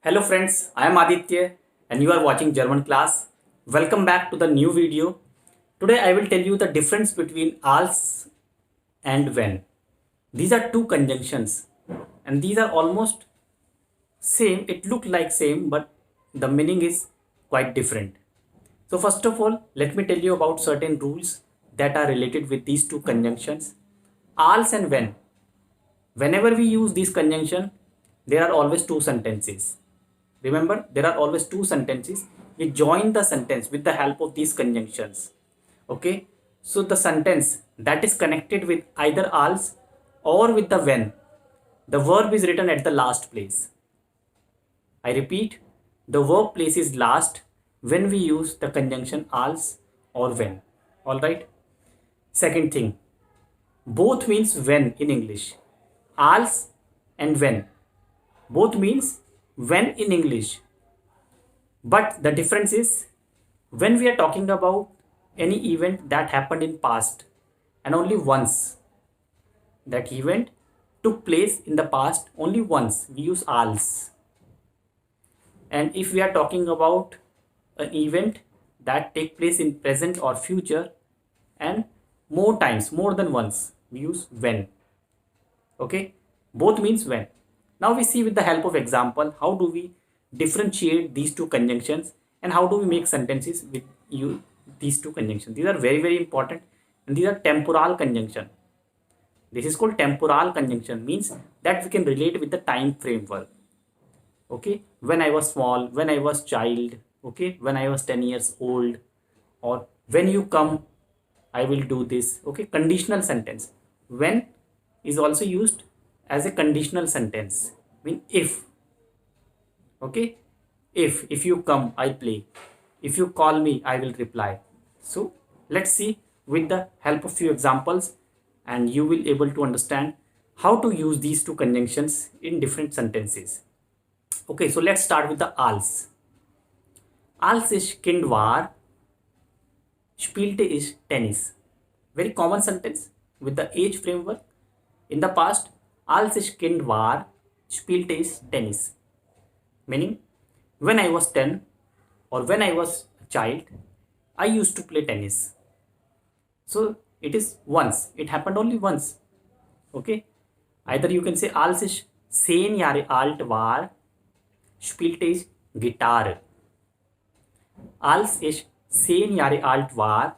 Hello friends, I am Aditya and you are watching German class. Welcome back to the new video. Today I will tell you the difference between als and when. These are two conjunctions and these are almost same. It look like same but the meaning is quite different. So first of all, let me tell you about certain rules that are related with these two conjunctions. Als and when. Whenever we use this conjunction, there are always two sentences. Remember, there are always two sentences. We join the sentence with the help of these conjunctions. Okay, so the sentence that is connected with either als or with the when, the verb is written at the last place. I repeat, the verb place is last when we use the conjunction als or when. All right. Second thing, both means when in English. Als and when both means when in English. But the difference is when we are talking about any event that happened in past and only once, that event took place in the past only once, we use als. And if we are talking about an event that take place in present or future and more times, more than once, we use when. Okay, both means when. Now we see with the help of example how do we differentiate these two conjunctions and how do we make sentences with you these two conjunctions. These are very important and these are temporal conjunction. This is called temporal conjunction, means that we can relate with the time framework. Okay, when I was small, when I was child, okay, when I was 10 years old, or when you come I will do this. Okay, conditional sentence. When is also used as a conditional sentence, mean if. Okay, if you come I play, if you call me I will reply. So let's see with the help of few examples and you will able to understand how to use these two conjunctions in different sentences. Okay, so let's start with the als. Als ich Kind war, spielte ich Tennis. Very common sentence with the age framework. In the past, als ich Kind war, spielte ich Tennis. Meaning, when I was 10 or when I was a child, I used to play tennis. So it is once. It happened only once. Okay. Either you can say als ich 10 Jahre alt war, spielte ich Gitarre. Als ich 10 Jahre alt war,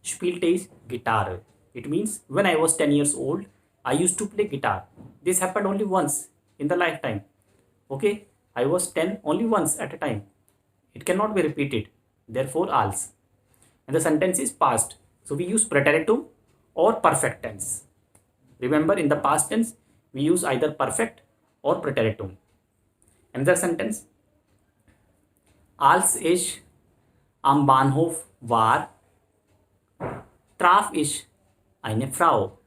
spielte ich Gitarre. It means when I was 10 years old, I used to play guitar. This happened only once in the lifetime. Okay, I was 10 only once at a time. It cannot be repeated. Therefore, als. And the sentence is past. So we use preteritum or perfect tense. Remember, in the past tense, we use either perfect or preteritum. Another sentence. Als ich am Bahnhof war, traf ich eine Frau.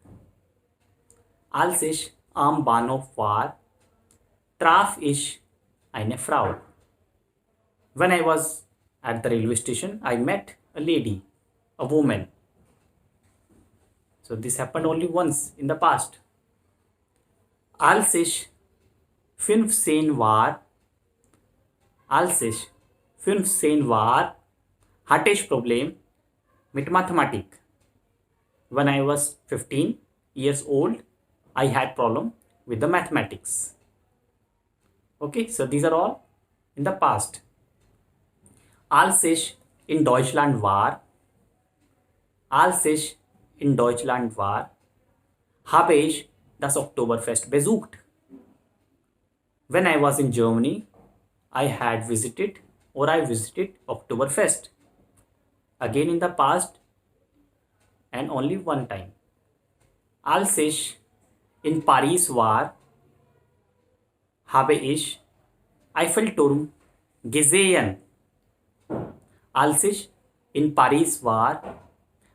Als ich am Bahnhof war, traf ich eine Frau. When I was at the railway station, I met a lady, a woman. So this happened only once in the past. Als ich 15 war, als ich 15 war, hatte ich Problem mit Mathematik. When I was 15 years old, I had problem with the mathematics. Okay, so these are all in the past. Als ich in Deutschland war, als ich in Deutschland war, habe ich das Oktoberfest besucht. When I was in Germany, I had visited or I visited Oktoberfest. Again in the past and only one time. Als ich in Paris war, habe ich Eiffelturm gesehen. Als ich in Paris war,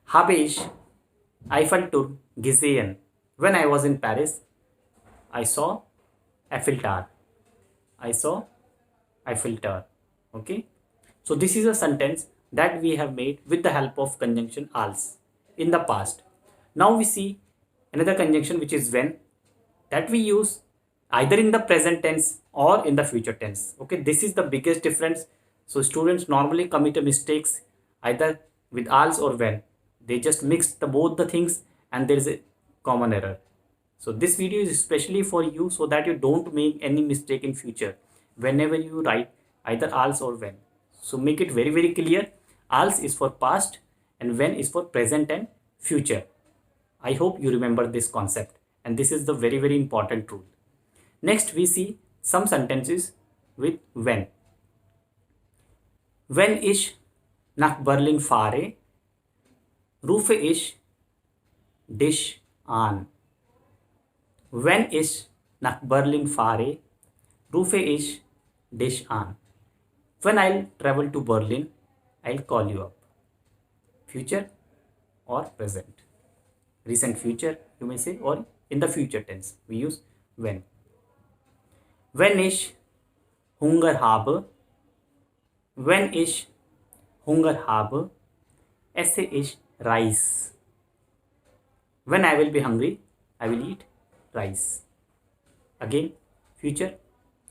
habe ich Eiffelturm gesehen. When I was in Paris, I saw Eiffel Tower. I saw Eiffel Tower. Okay. So this is a sentence that we have made with the help of conjunction als in the past. Now we see another conjunction which is when, that we use either in the present tense or in the future tense. Okay, this is the biggest difference. So students normally commit mistakes either with als or when. They just mix the both the things and there is a common error. So this video is especially for you so that you don't make any mistake in future whenever you write either als or when. So make it very clear. Als is for past and when is for present and future. I hope you remember this concept, and this is the very important rule. Next we see some sentences with when. When is nach Berlin fahre, rufe ich dich an. When ich nach Berlin fahre, rufe ich dich an. When I'll travel to Berlin, I'll call you up. Future or present. Recent future you may say, or in the future tense we use when. Wenn ich Hunger habe, wenn ich Hunger habe, esse ich Reis. When I will be hungry, I will eat rice. Again, future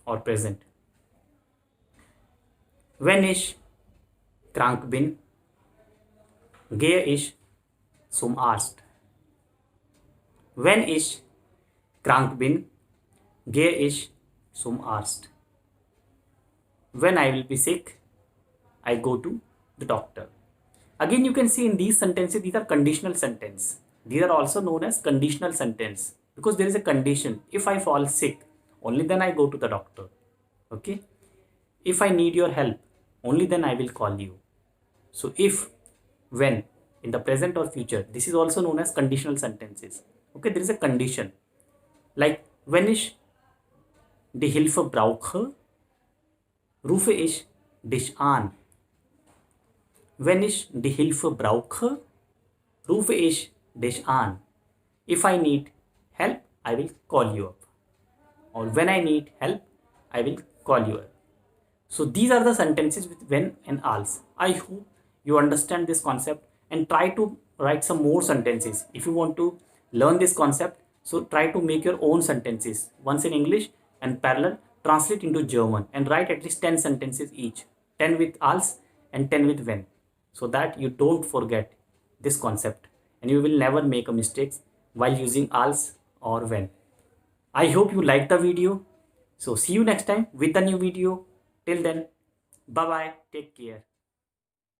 or present. Wenn ich krank bin, gehe ich zum Arzt. Wenn ich krank bin, gehe ich zum Arzt. When I will be sick, I go to the doctor. Again, you can see in these sentences, these are conditional sentence. These are also known as conditional sentence because there is a condition. If I fall sick, only then I go to the doctor. Okay. If I need your help, only then I will call you. So if, when, in the present or future, this is also known as conditional sentences. Okay, there is a condition. Like, wenn ich die Hilfe brauche, rufe ich dich an. Wenn ich die Hilfe brauche, rufe ich dich an. If I need help, I will call you up. Or when I need help, I will call you up. So these are the sentences with when and als. I hope you understand this concept and try to write some more sentences. If you want to learn this concept, so try to make your own sentences, once in English and parallel translate into German and write at least 10 sentences each, 10 with als and 10 with when, so that you don't forget this concept and you will never make a mistakes while using als or when. I hope you liked the video. So see you next time with a new video. Till then, bye bye, take care.